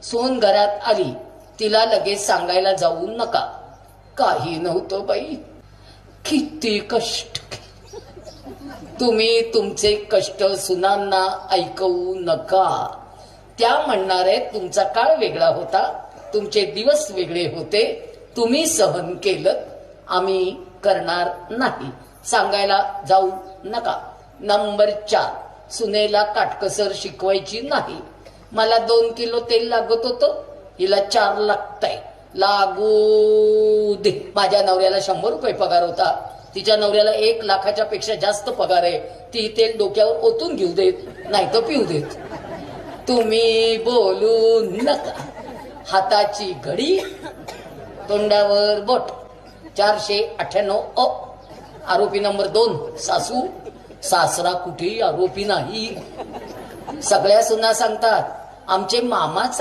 सून घरात आली, तिला लगेच सांगायला जाऊ नका. काही नव्हतं बाई, किती कष्ट. तुम्ही तुमचे कष्ट सुनांना ऐकवू नका. त्या म्हणणार आहेत तुमचा काळ वेगळा होता, तुमचे दिवस वेगळे होते, तुम्ही सहन केलं, आम्ही करणार नाही. सांगायला जाऊ नका. नंबर 4, सुनेला काटकसर शिकवायची नाही. मला 2 किलो तेल लागत होतं, हिला 4 लागतंय. लागू दे. माझ्या नवऱ्याला 100 रुपये पगार होता, तिच्या नवऱ्याला 1 लाखाच्या पेक्षा जास्त पगार आहे. ती तेल डोक्यावर ओतून घेऊ देत, नाही तर पिऊ देत. तुम्ही बोलू नका. हाताची घडी, तोंडावर बोट. 498 आरोपी नंबर 2 सासू. सासरा कुठेही आरोपी नाही. सगळ्या सुना सांगतात आमचे मामाच